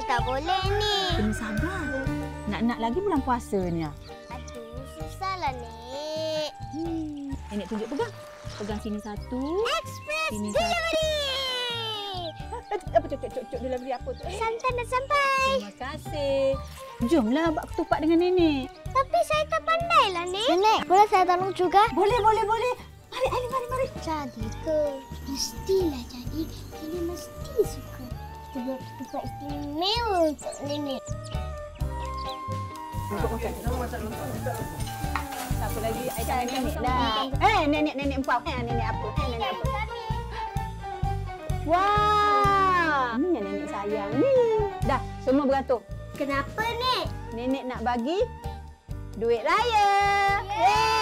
Tak boleh ni. Kena sabar. Nak lagi bulan puasa ni. Aduh, susahlah, Nek. Nenek tunjuk pegang. Pegang sini satu. Express Sini delivery. Apa cok delivery apa tu? Santan dah sampai. Terima kasih. Jomlah buat ketupat dengan nenek. Tapi saya tak pandai lah, Nek. Nenek, boleh saya tolong juga? Boleh. Mari. Jadi ke? Mestilah jadi. Nenek mesti suka. Kita buat ketupat istimewa untuk Nenek. Untuk makan. Apa lagi? Aisyah nenek dah. Nenek empau. Nenek apa? Nenek apa? Wah! Ni yang nenek sayang ni. Dah, semua beratur. Kenapa, Nek? Nenek nak bagi duit raya. Yeay!